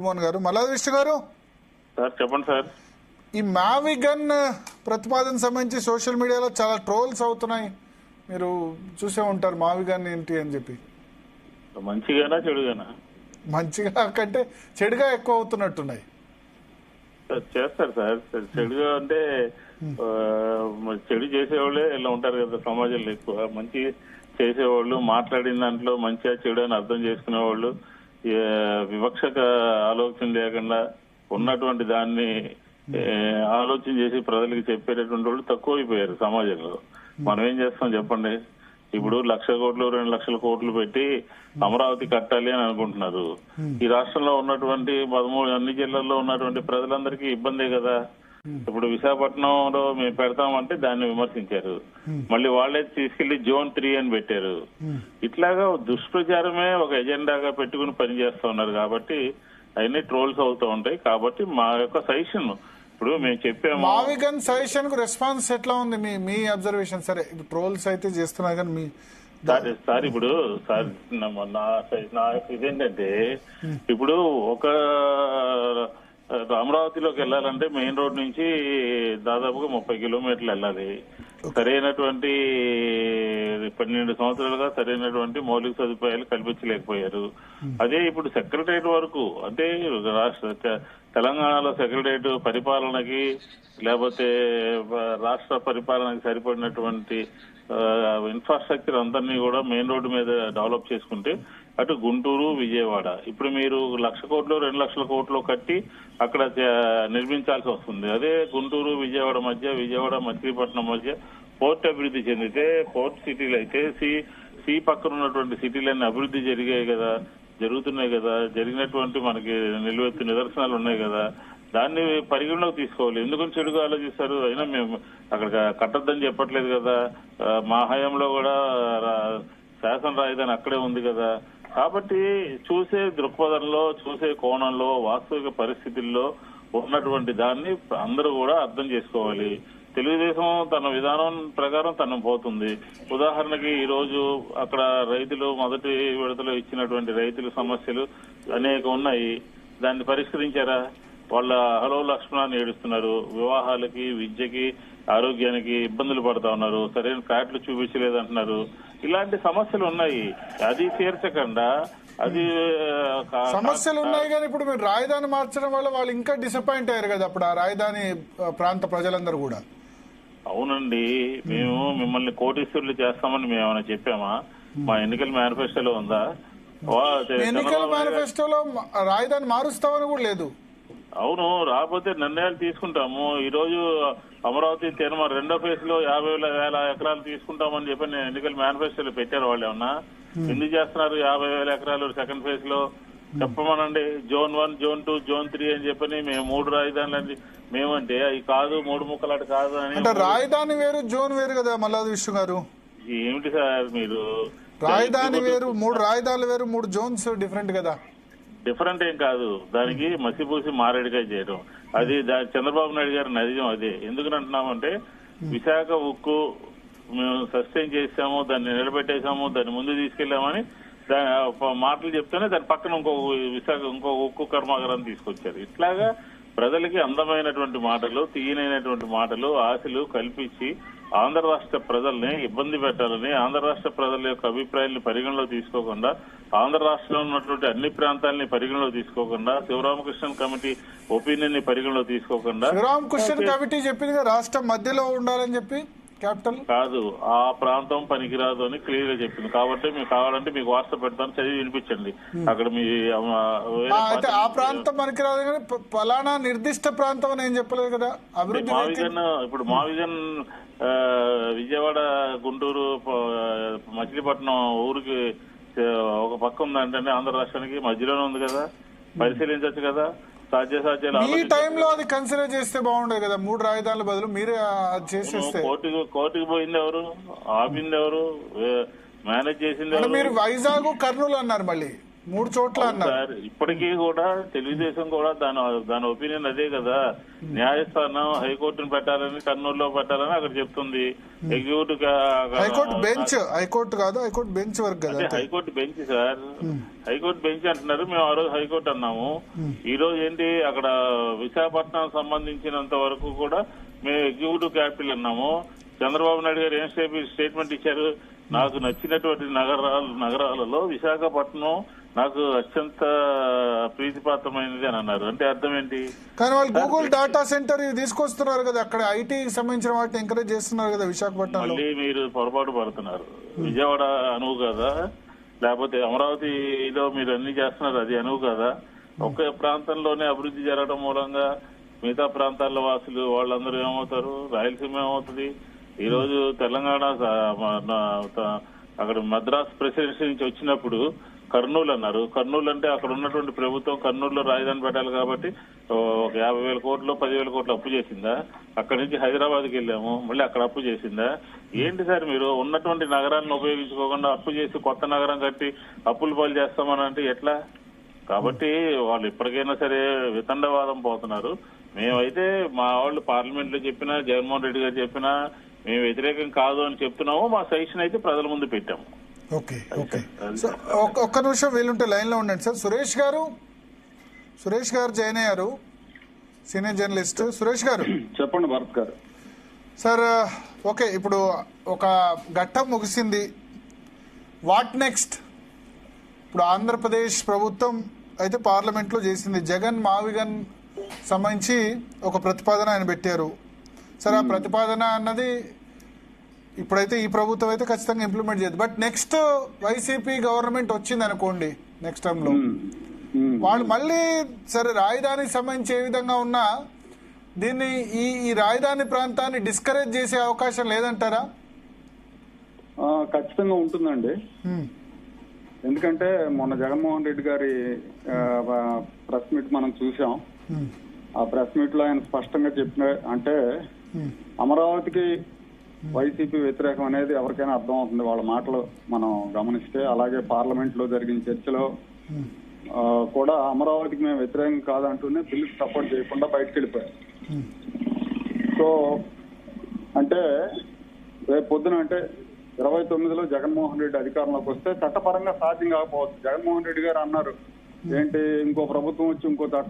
మోహన్ గారు, మల్లాది విష్ణు గారు, సార్ చెప్పండి సార్. ఈ మావిగన్ ప్రతిపాదన సంబంధించి సోషల్ మీడియాలో చాలా ట్రోల్స్ అవుతున్నాయి. మీరు చూసే ఉంటారు మావిగన్ ఏంటి అని చెప్పి. మంచిగానా చెడుగానా? మంచిగా కంటే చెడుగా ఎక్కువ అవుతున్నట్టున్నాయి. చేస్తారు సార్. చెడుగా అంటే చెడు చేసేవాళ్ళే ఇలా ఉంటారు కదా సమాజంలో. ఎక్కువ మంచి చేసేవాళ్ళు, మాట్లాడిన దాంట్లో మంచిగా చెడు అని అర్థం చేసుకునేవాళ్ళు, వివక్షక ఆలోచన లేకుండా ఉన్నటువంటి దాన్ని ఆలోచన చేసి ప్రజలకు చెప్పేటటువంటి వాళ్ళు తక్కువైపోయారు సమాజంలో. మనం ఏం చేస్తాం చెప్పండి? ఇప్పుడు 1,00,000 కోట్లు 2,00,000 కోట్లు పెట్టి అమరావతి కట్టాలి అని అనుకుంటున్నారు. ఈ రాష్ట్రంలో ఉన్నటువంటి 13 అన్ని జిల్లాల్లో ఉన్నటువంటి ప్రజలందరికీ ఇబ్బందే కదా. ఇప్పుడు విశాఖపట్నంలో మేము పెడతామంటే దాన్ని విమర్శించారు. మళ్ళీ వాళ్ళే తీసుకెళ్లి జోన్ 3 అని పెట్టారు. ఇట్లాగా దుష్ప్రచారమే ఒక ఎజెండాగా పెట్టుకుని పనిచేస్తా ఉన్నారు. కాబట్టి అవన్నీ ట్రోల్స్ అవుతూ ఉంటాయి. కాబట్టి మా యొక్క సజెషన్ ఇప్పుడు మేము చెప్పాము. మావిగన్ సజెషన్ కు రెస్పాన్స్ ఎట్లా ఉంది? మీ అబ్జర్వేషన్. సరే ట్రోల్స్ అయితే చేస్తున్నారు కానీ మీ సార్ ఇప్పుడు సార్ నా ఇదేంటంటే ఇప్పుడు ఒక అమరావతిలోకి వెళ్ళాలంటే మెయిన్ రోడ్ నుంచి దాదాపుగా 30 కిలోమీటర్లు వెళ్ళాలి. సరైనటువంటి 12 సంవత్సరాలుగా సరైనటువంటి మౌలిక సదుపాయాలు కల్పించలేకపోయారు. అదే ఇప్పుడు సెక్రటరియట్ వరకు అంటే తెలంగాణలో సెక్రటరియట్ పరిపాలనకి లేకపోతే రాష్ట్ర పరిపాలనకి సరిపడినటువంటి ఇన్ఫ్రాస్ట్రక్చర్ అందరినీ కూడా మెయిన్ రోడ్డు మీద డెవలప్ చేసుకుంటే అటు గుంటూరు, విజయవాడ ఇప్పుడు మీరు 1,00,000 కోట్లు 2,00,000 కోట్లు కట్టి అక్కడ నిర్మించాల్సి వస్తుంది. అదే గుంటూరు విజయవాడ మధ్య, విజయవాడ మచిలీపట్నం మధ్య పోర్ట్ అభివృద్ధి చెందితే పోర్ట్ సిటీలు అయితే సి పక్కన ఉన్నటువంటి సిటీలన్నీ అభివృద్ధి జరిగాయి కదా, జరుగుతున్నాయి కదా, జరిగినటువంటి మనకి నిలువెత్తు నిదర్శనాలు ఉన్నాయి కదా. దాన్ని పరిగణలోకి తీసుకోవాలి. ఎందుకని చెడుగా ఆలోచిస్తారు? అయినా మేము అక్కడ కట్టొద్దని చెప్పట్లేదు కదా. మా హయాంలో కూడా శాసన రాజధాని అక్కడే ఉంది కదా. కాబట్టి చూసే దృక్పథంలో, చూసే కోణంలో, వాస్తవిక పరిస్థితుల్లో ఉన్నటువంటి దాన్ని అందరూ కూడా అర్థం చేసుకోవాలి. తెలుగుదేశం తన విధానం ప్రకారం తను పోతుంది. ఉదాహరణకి ఈ రోజు అక్కడ రైతులు మొదటి విడతలో ఇచ్చినటువంటి రైతుల సమస్యలు అనేక ఉన్నాయి. దాన్ని పరిష్కరించారా? వాళ్ళ హలో లక్ష్మణాన్ని ఏడుస్తున్నారు. వివాహాలకి, విద్యకి, ఆరోగ్యానికి ఇబ్బందులు పడతా ఉన్నారు. సరైన కార్డులు చూపించలేదంటున్నారు. ఇలాంటి సమస్యలు ఉన్నాయి. అది తీర్చకుండా అది సమస్యలు ఉన్నాయి. కానీ ఇప్పుడు మీరు రాజధాని మార్చడం వల్ల వాళ్ళు ఇంకా డిసప్పాయింట్ అయ్యారు కదా అప్పుడు ఆ రాజధాని ప్రాంత ప్రజలందరూ కూడా. అవునండి, మేము మిమ్మల్ని కోటీశ్వరులు చేస్తామని మేము ఏమైనా చెప్పామా? మా ఎన్నికల మేనిఫెస్టోలో ఉందా? ఎన్నికల మేనిఫెస్టోలో రాజధాని మారుస్తామని కూడా లేదు. అవును, రాకపోతే నిర్ణయాలు తీసుకుంటాము. ఈ రోజు అమరావతి తీర్మానం 2వ ఫేజ్ లో 50,000 ఎకరాలు తీసుకుంటామని చెప్పి నేను ఎన్నికల మేనిఫెస్టోలో పెట్టారు. వాళ్ళు ఏమన్నా ఎందుకు చేస్తున్నారు 50,000 ఎకరాలు సెకండ్ ఫేజ్ లో? చెప్పమనండి. జోన్ 1, జోన్ 2, జోన్ 3 అని చెప్పని మేము 3 రాజధానులు మేమంటే అవి కాదు, 3 ముక్కలాట కాదు అని. అంటే రాజధాని వేరు, జోన్ వేరు కదా మల్లాది విష్ణు గారు. ఏమిటి సార్ మీరు? రాజధాని వేరు, 3 రాజధానులు వేరు, 3 జోన్స్ డిఫరెంట్ కదా. డిఫరెంట్ ఏం కాదు. దానికి మసిపూసి మారేడుగా చేయడం అది చంద్రబాబు నాయుడు గారి నైజం అదే. ఎందుకని అంటున్నామంటే విశాఖ ఉక్కు మేము సస్టైన్ చేసాము, దాన్ని నిలబెట్టేశాము, దాన్ని ముందు తీసుకెళ్లామని మాటలు చెప్తేనే దాని పక్కన ఇంకో ఉక్కు కర్మాగారాన్ని తీసుకొచ్చారు. ఇట్లాగా ప్రజలకి అందమైనటువంటి మాటలు, తీయనైనటువంటి మాటలు, ఆశలు కల్పించి ఆంధ్ర రాష్ట్ర ప్రజల్ని ఇబ్బంది పెట్టాలని, ఆంధ్ర రాష్ట్ర ప్రజల యొక్క అభిప్రాయాన్ని పరిగణలో తీసుకోకుండా, ఆంధ్ర రాష్ట్రంలో ఉన్నటువంటి అన్ని ప్రాంతాలని పరిగణలో తీసుకోకుండా, శివరామకృష్ణ కమిటీ ఒపీనియన్ ని పరిగణలో తీసుకోకుండా, శివరామకృష్ణ కమిటీ చెప్పింది రాష్ట్రం మధ్యలో ఉండాలని చెప్పి, క్యాపిటల్ కాదు ఆ ప్రాంతం పనికిరాదు అని క్లియర్ గా చెప్పింది. కాబట్టి మీకు కావాలంటే మీకు వాట్సాప్ పెడతాను, చదివి వినిపించండి. అక్కడ మీ అయితే ఆ ప్రాంతం పనికిరాదు కానీ ఫలానా నిర్దిష్ట ప్రాంతం అని ఏం చెప్పలేదు కదా. అభివృద్ధి ఇప్పుడు మావిజన్ విజయవాడ, గుంటూరు, మచిలీపట్నం ఊరికి ఒక పక్క ఉందంటే ఆంధ్ర రాష్ట్రానికి మధ్యలోనే ఉంది కదా. పరిశీలించవచ్చు కదా. సాధ్యాలు ఈ టైంలో అది కన్సిడర్ చేస్తే బాగుండదు కదా. 3 రాజధానుల బదులు మీరే చేసేస్తే. కోర్టుకు పోయింది ఎవరు? ఆపింది ఎవరు? మేనేజ్ చేసింది ఎవరు? మీరు వైజాగ్, కర్నూలు అన్నారు. మళ్ళీ 3 చోట్ల అన్నారు. సార్ ఇప్పటికీ కూడా తెలుగుదేశం కూడా దాని ఒపీనియన్ అదే కదా. న్యాయస్థానం హైకోర్టును పెట్టాలని, కర్నూలులో పెట్టాలని అక్కడ చెప్తుంది. ఎగ్జిక్యూటివ్ హైకోర్టు బెంచ్, హైకోర్టు కాదు, హైకోర్టు బెంచ్ వరకు కదా. High court bench sir, high court bench అంటున్నారు. మేము ఆ రోజు హైకోర్టు అన్నాము. ఈ రోజు ఏంటి అక్కడ విశాఖపట్నం సంబంధించినంత వరకు కూడా మేము ఎగ్జిక్యూటివ్ క్యాపిటల్ అన్నాము. చంద్రబాబు నాయుడు గారు ఏం స్టేట్మెంట్ ఇచ్చారు? నాకు నచ్చినటువంటి నగరాలలో విశాఖపట్నం నాకు అత్యంత ప్రీతిపాత్రమైనది అని అన్నారు. అంటే అర్థం ఏంటి? కానీ వాళ్ళు గూగుల్ డాటా సెంటర్ ఇవి తీసుకొస్తున్నారు కదా, అక్కడ ఐటీకి సంబంధించిన వాటిని ఎంకరేజ్ చేస్తున్నారు కదా విశాఖపట్నంలో. మళ్ళీ మీరు పొరపాటు పడుతున్నారు. విజయవాడ అనువు కదా, లేకపోతే అమరావతిలో మీరు అన్ని చేస్తున్నారు, అది అనువు కదా. ఒకే ప్రాంతంలోనే అభివృద్ధి జరగడం మూలంగా మిగతా ప్రాంతాల వాసులు వాళ్ళందరూ ఏమవుతారు? రాయలసీమ ఏమవుతుంది? ఈ రోజు తెలంగాణ అక్కడ మద్రాస్ ప్రెసిడెన్సీ నుంచి వచ్చినప్పుడు కర్నూలు అన్నారు. కర్నూలు అంటే అక్కడ ఉన్నటువంటి ప్రభుత్వం కర్నూలులో రాజధాని పెట్టాలి కాబట్టి ఒక 50,000 కోట్లు 10,000 కోట్లు అప్పు చేసిందా? అక్కడి నుంచి హైదరాబాద్కి వెళ్ళాము, మళ్ళీ అక్కడ అప్పు చేసిందా? ఏంటి సార్ మీరు ఉన్నటువంటి నగరాలను ఉపయోగించుకోకుండా అప్పు చేసి కొత్త నగరం కట్టి అప్పులు పాలు చేస్తామని అంటే ఎట్లా? కాబట్టి వాళ్ళు ఇప్పటికైనా సరే వితండవాదం పోతున్నారు. మేమైతే మా వాళ్ళు పార్లమెంట్ లో చెప్పినా, జగన్మోహన్ రెడ్డి గారు చెప్పినా మేము వ్యతిరేకం కాదు అని చెప్తున్నాము. మా సజెషన్ అయితే ప్రజల ముందు పెట్టాము. ఓకే ఓకే ఒక్క నిమిషం వీలుంటే లైన్ లో ఉండండి సార్. సురేష్ గారు జాయిన్ అయ్యారు, సీనియర్ జర్నలిస్ట్. సురేష్ గారు చెప్పండి భరత్ గారు. సార్ ఓకే, ఇప్పుడు ఒక ఘట్టం ముగిసింది, వాట్ నెక్స్ట్? ఇప్పుడు ఆంధ్రప్రదేశ్ ప్రభుత్వం అయితే పార్లమెంట్ లో చేసింది, జగన్ మావిగన్ సంబంధించి ఒక ప్రతిపాదన ఆయన పెట్టారు. సరే, ఆ ప్రతిపాదన అన్నది ఇప్పుడైతే ఈ ప్రభుత్వం అయితే ఖచ్చితంగా ఇంప్లిమెంట్ చేయదు. బట్ నెక్స్ట్ వైసీపీ గవర్నమెంట్ వచ్చింది అనుకోండి నెక్స్ట్ టైం లో, వాళ్ళు మళ్ళీ సరే రాజధానికి సంబంధించి ఏ విధంగా ఉన్నా దీన్ని ఈ రాజధాని ప్రాంతాన్ని డిస్కరేజ్ చేసే అవకాశం లేదంటారా? ఖచ్చితంగా ఉంటుందండి. ఎందుకంటే మొన్న జగన్మోహన్ రెడ్డి గారి ప్రెస్ మీట్ మనం చూసాం. ఆ ప్రెస్ మీట్ లో ఆయన స్పష్టంగా చెప్పిన అంటే అమరావతికి వైసీపీ వ్యతిరేకం అనేది ఎవరికైనా అర్థం అవుతుంది వాళ్ళ మాటలు మనం గమనిస్తే. అలాగే పార్లమెంట్ లో జరిగిన చర్చలో కూడా అమరావతికి మేము వ్యతిరేకం కాదంటూనే బిల్లుకి సపోర్ట్ చేయకుండా బయటకు వెళ్ళిపోయారు. సో అంటే రేపు పొద్దున అంటే 29లో జగన్మోహన్ రెడ్డి అధికారంలోకి వస్తే చట్టపరంగా సాధ్యం కాకపోవచ్చు. జగన్మోహన్ రెడ్డి గారు అన్నారు ఏంటి, ఇంకో ప్రభుత్వం వచ్చి ఇంకో చట్టం